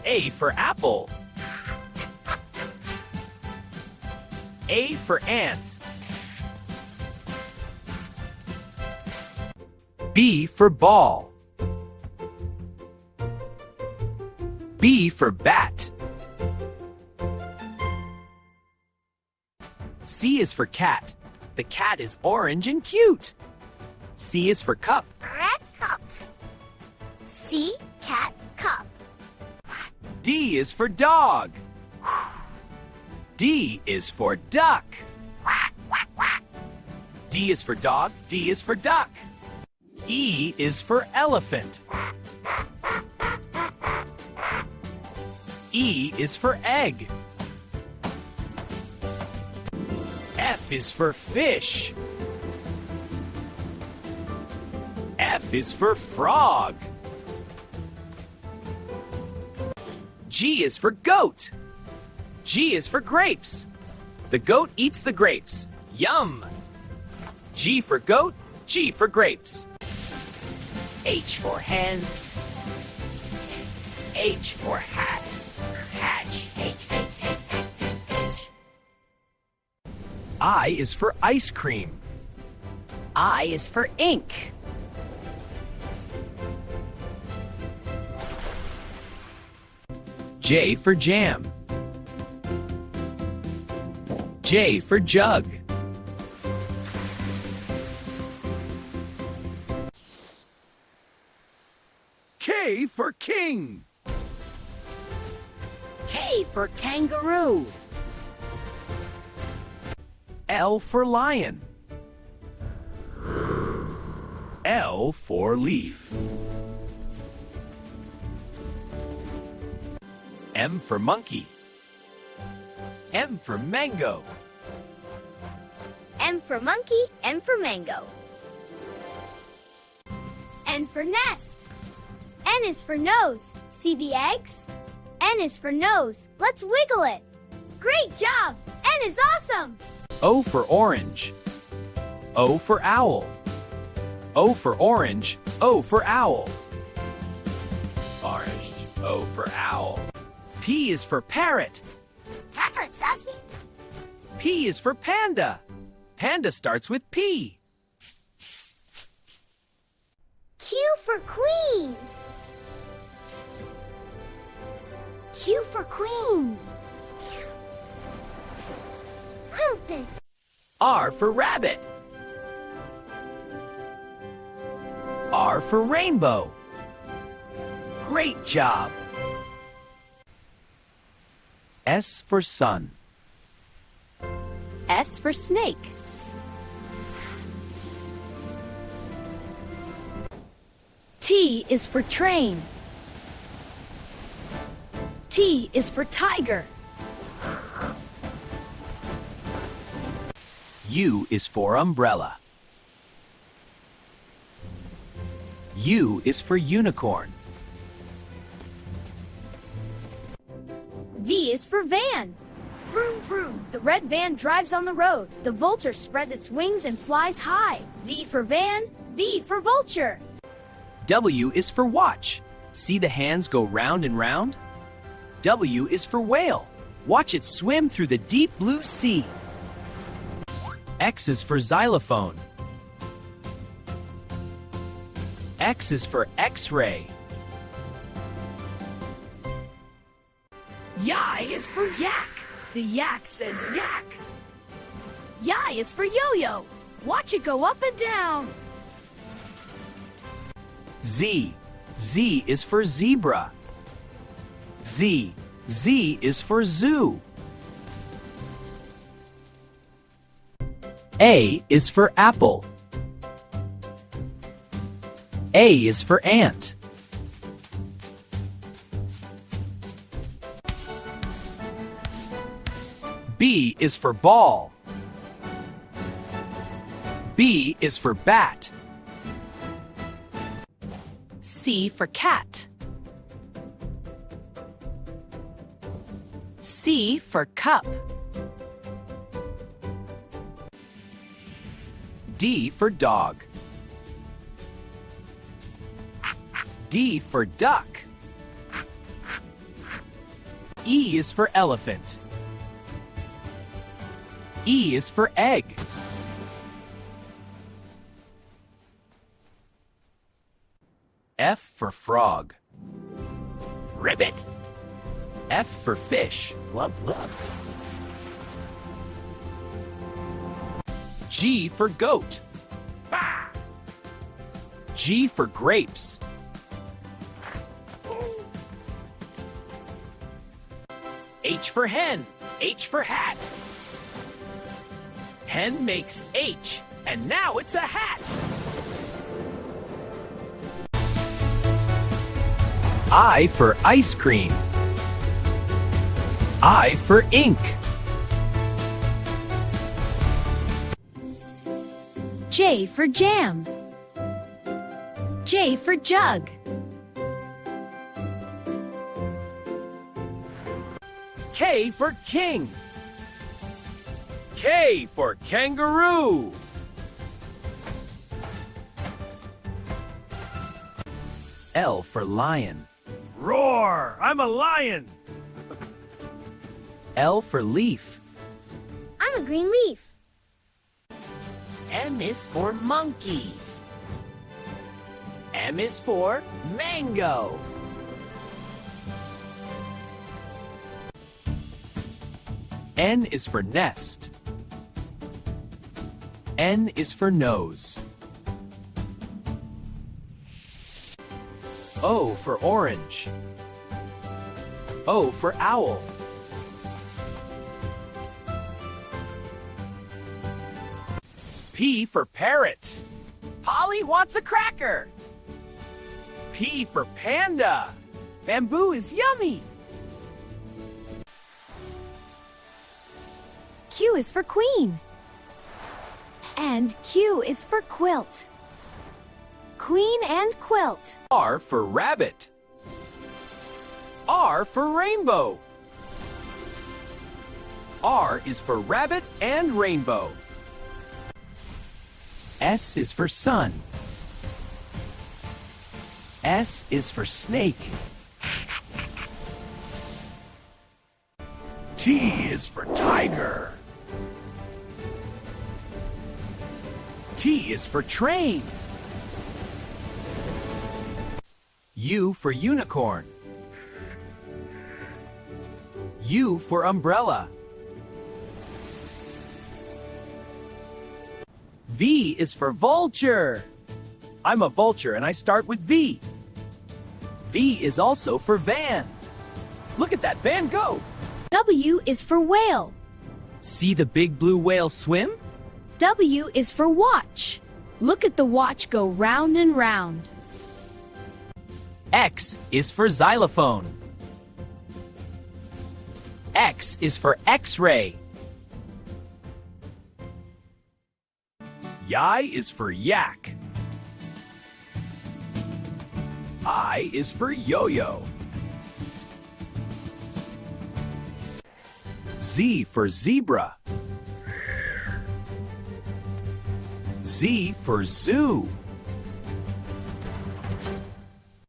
A for apple. A for ant. B for ball. B for bat. C is for cat. The cat is orange and cute. C is for cup. Red cup. C, cat, cup. D is for dog. D is for duck. D is for dog. D is for duck. E is for elephant. E is for egg. F is for fish. F is for frog. G is for goat. G is for grapes. The goat eats the grapes. Yum! G for goat, G for grapes. H for hen. H for hat. Hatch. H, H, H, H, H, H. I is for ice cream. I is for ink. J for jam. J for jug. K for king. K for kangaroo. L for lion. L for leaf. M for monkey. M for mango. M for monkey, M for mango. N for nest. N is for nose. See the eggs? N is for nose. Let's wiggle it. Great job! N is awesome! O for orange. O for owl. O for orange. O for owl. Orange. O for owl. P is for parrot. Parrot, Sassy. P is for panda. Panda starts with P. Q for queen. Q for queen. Quilted. R for rabbit. R for rainbow. Great job. S for sun. S for snake. T is for train. T is for tiger. U is for umbrella. U is for unicorn. V is for van. Vroom, vroom. The red van drives on the road. The vulture spreads its wings and flies high. V for van, V for vulture. W is for watch. See the hands go round and round? W is for whale. Watch it swim through the deep blue sea. X is for xylophone. X is for X-ray. Y is for yak. The yak says yak. Y is for yo-yo. Watch it go up and down. Z. Z is for zebra. Z. Z is for zoo. A is for apple. A is for ant. B is for ball. B is for bat. C for cat. C for cup. D for dog. D for duck. E is for elephant. E is for egg. F for frog. Ribbit. F for fish. Blub, blub. G for goat. Bah! G for grapes. H for hen. H for hat. Hen makes H, and now it's a hat. I for ice cream. I for ink. J for jam. J for jug. K for king. K for kangaroo. L for lion. Roar! I'm a lion! L for leaf. I'm a green leaf. M is for monkey. M is for mango. N is for nest. N is for nose. O for orange. O for owl. P for parrot. Polly wants a cracker. P for panda. Bamboo is yummy. Q is for queen. And Q is for quilt. Queen and quilt. R for rabbit. R for rainbow. R is for rabbit and rainbow. S is for sun. S is for snake. T is for tiger. T is for train. U for unicorn. U for umbrella. V is for vulture. I'm a vulture and I start with V. V is also for van. Look at that van go. W is for whale. See the big blue whale swim? W is for watch. Look at the watch go round and round. X is for xylophone. X is for X-ray. Y is for yak. I is for yo-yo. Z for zebra. Z for zoo.